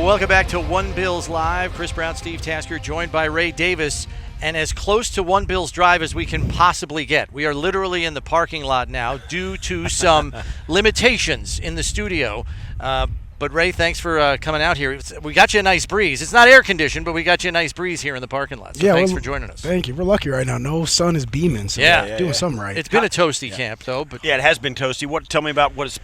welcome back to One Bills Live. Chris Brown, Steve Tasker, joined by Ray Davis, and as close to One Bills Drive as we can possibly get. We are literally in the parking lot now due to some limitations in the studio. But Ray, thanks for coming out here. We got you a nice breeze. It's not air conditioned, but we got you a nice breeze here in the parking lot. So thanks for joining us. Thank you. We're lucky right now. No sun is beaming, so doing something right. It's been a toasty camp, though. But it has been toasty. Tell me about what's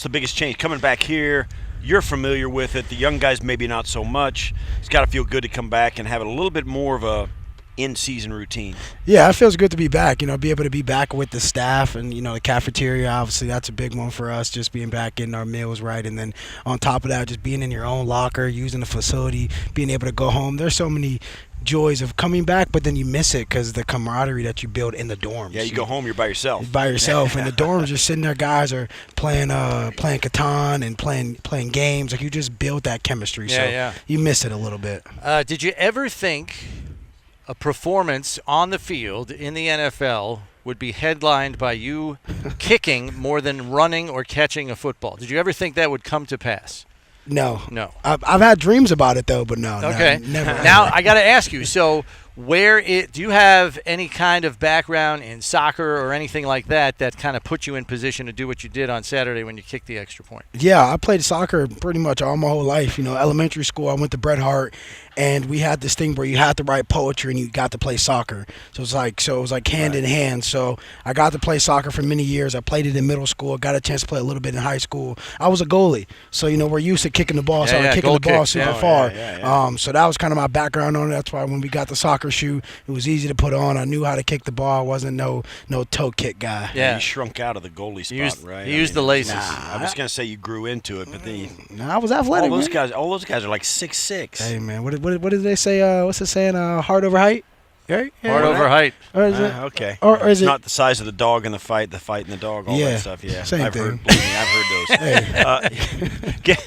the biggest change coming back here. You're familiar with it. The young guys maybe not so much. It's got to feel good to come back and have a little bit more of a in-season routine. Yeah, it feels good to be back. Be able to be back with the staff and, the cafeteria. Obviously, that's a big one for us, just being back, getting our meals right. And then on top of that, just being in your own locker, using the facility, being able to go home. There's so many joys of coming back, but then you miss it because the camaraderie that you build in the dorms. Yeah, you go home, you're by yourself. And the dorms, you're sitting there, guys are playing Catan and playing games. Like, you just build that chemistry. You miss it a little bit. Did you ever think a performance on the field in the NFL would be headlined by you kicking more than running or catching a football? Did you ever think that would come to pass? No. I've had dreams about it, though, but no. Okay. Never. Now, I got to ask you, so do you have any kind of background in soccer or anything like that kind of put you in position to do what you did on Saturday when you kicked the extra point? Yeah, I played soccer pretty much all my whole life. Elementary school, I went to Bret Hart, and we had this thing where you had to write poetry and you got to play soccer. So it was like hand in hand. So I got to play soccer for many years. I played it in middle school. Got a chance to play a little bit in high school. I was a goalie, so we're used to kicking the ball. So I was kicking the ball super far. So that was kind of my background on it. That's why when we got the soccer shoe, it was easy to put on. I knew how to kick the ball. I wasn't no toe kick guy. Yeah, you shrunk out of the goalie spot, right? You used the laces. I was gonna say you grew into it, but then I was athletic. All those guys are like 6'6". Hey man, what did they say? What's it saying? Heart over height. Right? Heart over height. Or is it? Okay. Or is it not the size of the dog in the fight and the dog, all that stuff. Yeah, same I've thing. heard those.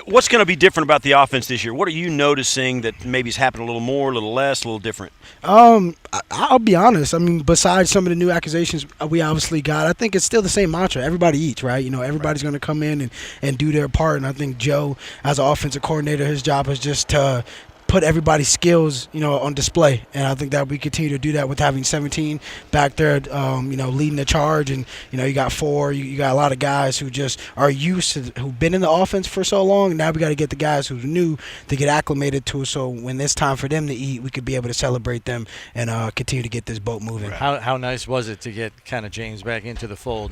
What's going to be different about the offense this year? What are you noticing that maybe's happened a little more, a little less, a little different? I'll be honest. Besides some of the new accusations we obviously got, I think it's still the same mantra. Everybody eats, right? Everybody's going to come in and do their part. And I think Joe, as an offensive coordinator, his job is just to put everybody's skills, on display, and I think that we continue to do that with having 17 back there, leading the charge, and you got 4, you got a lot of guys who just are used to, who've been in the offense for so long. Now we got to get the guys who's new to get acclimated to it, so when it's time for them to eat, we could be able to celebrate them and continue to get this boat moving. How nice was it to get kind of James back into the fold?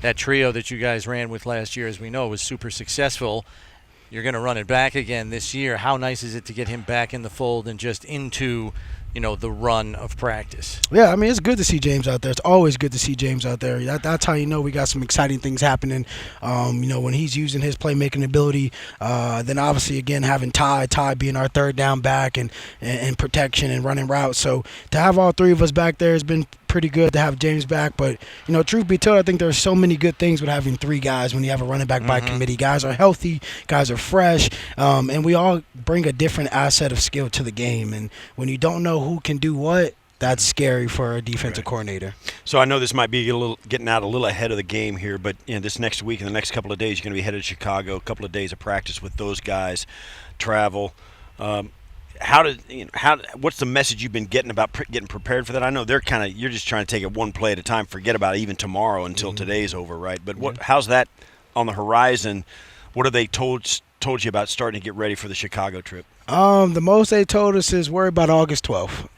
That trio that you guys ran with last year, as we know, was super successful. You're going to run it back again this year. How nice is it to get him back in the fold and just into, the run of practice? Yeah, it's good to see James out there. It's always good to see James out there. That's how we got some exciting things happening. When he's using his playmaking ability, then obviously, again, having Ty being our third down back and protection and running routes. So to have all three of us back there has been pretty good to have James back, but truth be told, I think there's so many good things with having 3 guys when you have a running back by committee. Guys are healthy, guys are fresh, and we all bring a different asset of skill to the game. And when you don't know who can do what, that's scary for a defensive coordinator. So I know this might be getting out a little ahead of the game here, but this next week and the next couple of days, you're going to be headed to Chicago. A couple of days of practice with those guys, travel. What's the message you've been getting about getting prepared for that? I know you're just trying to take it one play at a time, forget about even tomorrow until today's over, right? But how's that on the horizon? What have they told you about starting to get ready for the Chicago trip? The most they told us is worry about August 12th.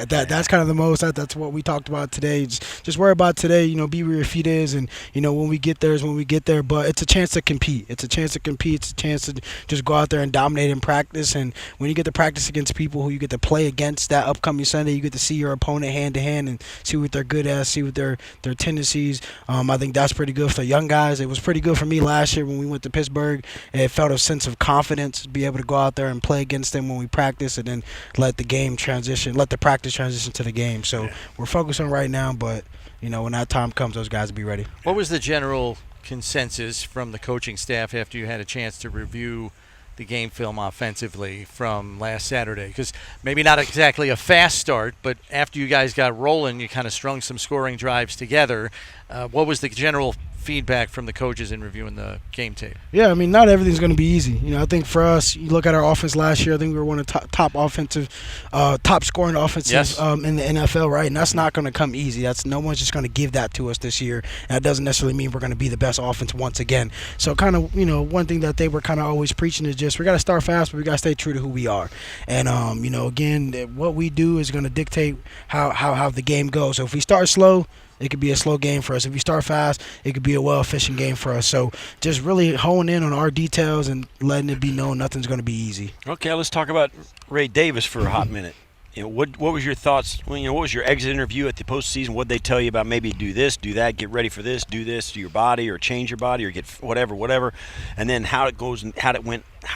That's kind of the most. That's what we talked about today. Just worry about today. Be where your feet is, and when we get there is when we get there. But it's a chance to compete. It's a chance to just go out there and dominate in practice. And when you get to practice against people who you get to play against that upcoming Sunday, you get to see your opponent hand to hand and see what they're good at, see what their tendencies. I think that's pretty good for the young guys. It was pretty good for me last year when we went to Pittsburgh. It felt a sense of confidence, be able to go out there and play against them when we practice, and then let the practice transition to the game. So we're focused on right now, but when that time comes, those guys will be ready. What was the general consensus from the coaching staff after you had a chance to review the game film offensively from last Saturday? Because maybe not exactly a fast start, but after you guys got rolling, you kind of strung some scoring drives together. What was the general feedback from the coaches in reviewing the game tape? Yeah, I mean, not everything's going to be easy. I think for us, you look at our offense last year. I think we were one of the top scoring offenses Yes. In the NFL, right? And that's not going to come easy. No one's just going to give that to us this year. And that doesn't necessarily mean we're going to be the best offense once again. So kind of, one thing that they were kind of always preaching is just we got to start fast, but we got to stay true to who we are. And again, what we do is going to dictate how the game goes. So if we start slow, it could be a slow game for us. If we start fast, it could be a well-efficient game for us. So just really honing in on our details and letting it be known nothing's going to be easy. Okay, let's talk about Ray Davis for a hot minute. What was your thoughts? What was your exit interview at the postseason? What did they tell you about maybe do this, do that, get ready for this, do this to your body, or change your body, or get whatever, and then how it goes and how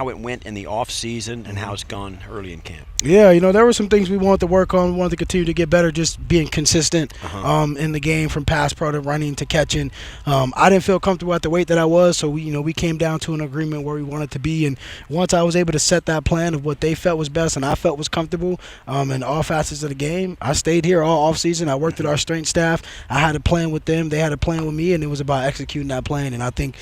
it went in the off season and how it's gone early in camp. Yeah, there were some things we wanted to work on. We wanted to continue to get better, just being consistent in the game from pass pro to running to catching. I didn't feel comfortable at the weight that I was, so we came down to an agreement where we wanted to be. And once I was able to set that plan of what they felt was best and I felt was comfortable in all facets of the game, I stayed here all off season. I worked with our strength staff. I had a plan with them. They had a plan with me, and it was about executing that plan. And I think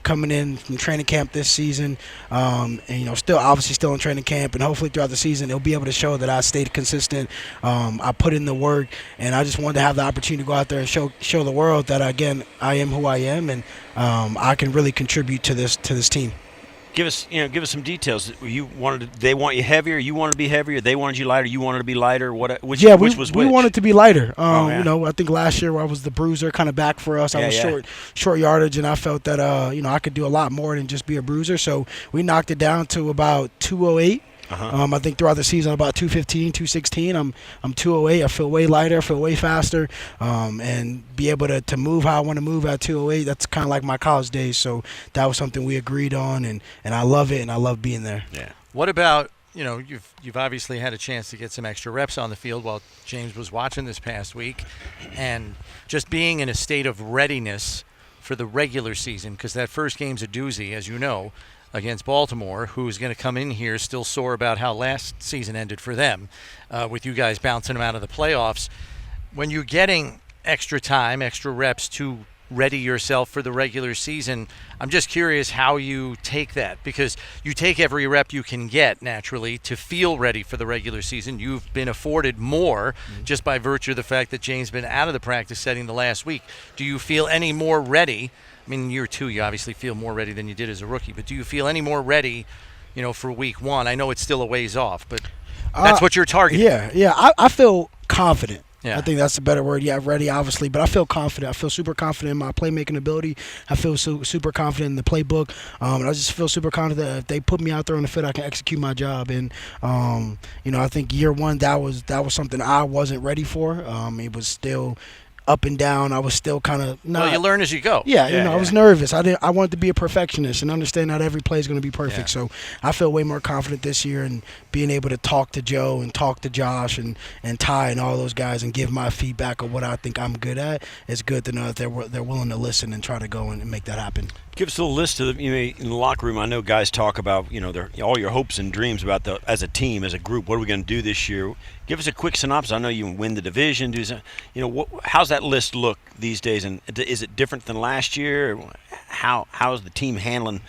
coming in from training camp this season, and still in training camp, and hopefully throughout the season it'll be able to show that I stayed consistent. I put in the work, and I just wanted to have the opportunity to go out there and show the world that again I am who I am, and I can really contribute to this team. Give us some details. They want you heavier. You wanted to be heavier. They wanted you lighter. You wanted to be lighter. Which was which? We wanted to be lighter. Yeah. I think last year I was the bruiser, kind of back for us. I was short yardage, and I felt that I could do a lot more than just be a bruiser. So we knocked it down to about 208. I think throughout the season about 215, 216. I'm 208. I feel way lighter. I feel way faster, and be able to move how I want to move at 208. That's kind of like my college days. So that was something we agreed on, and I love it, and I love being there. Yeah. What about you've obviously had a chance to get some extra reps on the field while James was watching this past week, and just being in a state of readiness for the regular season, because that first game's a doozy, as you know, against Baltimore, who's going to come in here still sore about how last season ended for them, with you guys bouncing them out of the playoffs. When you're getting extra time, extra reps to ready yourself for the regular season, I'm just curious how you take that, because you take every rep you can get naturally to feel ready for the regular season. You've been afforded more just by virtue of the fact that James been out of the practice setting the last week. Do you feel any more ready? I mean, in year two, you obviously feel more ready than you did as a rookie, but do you feel any more ready, for week one? I know it's still a ways off, but that's what you're targeting. Yeah. I feel confident. Yeah. I think that's a better word. Yeah, ready, obviously, but I feel confident. I feel super confident in my playmaking ability. I feel super confident in the playbook. And I just feel super confident that if they put me out there on the field, I can execute my job. And I think year one that was something I wasn't ready for. It was still up and down. I was still kind of not. Well, you learn as you go. Yeah, I was nervous. I wanted to be a perfectionist and understand not every play is going to be perfect. Yeah. So I feel way more confident this year in being able to talk to Joe and talk to Josh and Ty and all those guys and give my feedback of what I think I'm good at. It's good to know that they're willing to listen and try to go and make that happen. Give us a little list of in the locker room. I know guys talk about all your hopes and dreams about as a team, as a group. What are we going to do this year? Give us a quick synopsis. I know you win the division. How's that list look these days? And is it different than last year? How's the team handling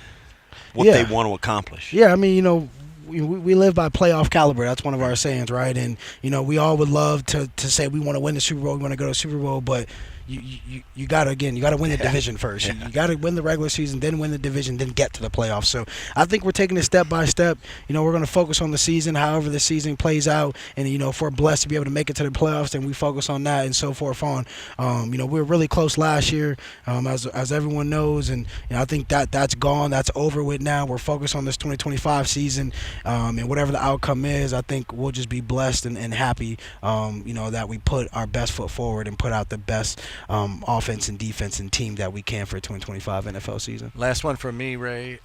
what they want to accomplish? Yeah, I mean, we live by playoff caliber. That's one of our sayings, right? And we all would love to say we want to win the Super Bowl, we want to go to the Super Bowl, but you got to win the division first. You got to win the regular season, then win the division, then get to the playoffs. So I think we're taking it step by step. We're going to focus on the season, however the season plays out, and if we're blessed to be able to make it to the playoffs, then we focus on that and so forth on. We were really close last year, as everyone knows, and I think that's gone, that's over with now. We're focused on this 2025 season, and whatever the outcome is, I think we'll just be blessed and happy, that we put our best foot forward and put out the best offense and defense and team that we can for a 2025 NFL season. Last one from me, Ray.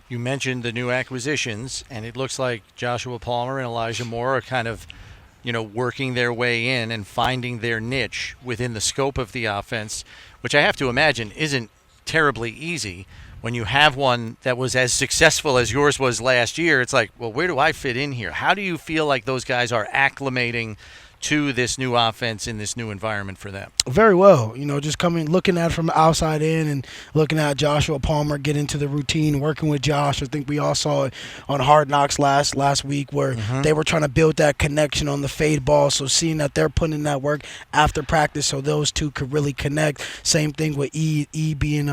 You mentioned the new acquisitions, and it looks like Joshua Palmer and Elijah Moore are kind of, working their way in and finding their niche within the scope of the offense, which I have to imagine isn't terribly easy. When you have one that was as successful as yours was last year, it's like, well, where do I fit in here? How do you feel like those guys are acclimating to this new offense in this new environment for them? Very well. Just looking at it from the outside in and looking at Joshua Palmer get into the routine, working with Josh. I think we all saw it on Hard Knocks last week where they were trying to build that connection on the fade ball. So seeing that they're putting in that work after practice so those two could really connect. Same thing with E being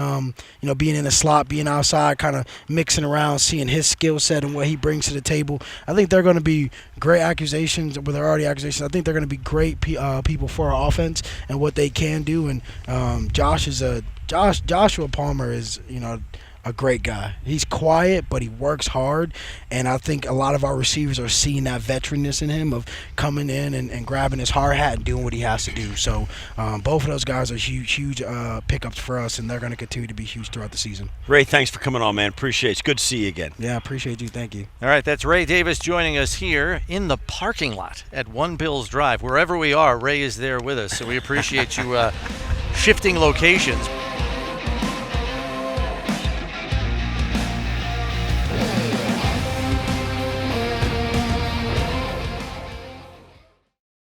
being in the slot, being outside, kind of mixing around, seeing his skill set and what he brings to the table. I think they're going to be great accusations, but they're already accusations. I think they're going to be great people for our offense and what they can do. And Joshua Palmer is a great guy. He's quiet, but he works hard, and I think a lot of our receivers are seeing that veteranness in him of coming in and grabbing his hard hat and doing what he has to do. So both of those guys are huge pickups for us, and they're going to continue to be huge throughout the season. Ray, thanks for coming on, man. Appreciate it. It's good to see you again. Yeah, I appreciate you. Thank you. All right, that's Ray Davis joining us here in the parking lot at One Bills Drive. Wherever we are, Ray is there with us, so we appreciate you shifting locations.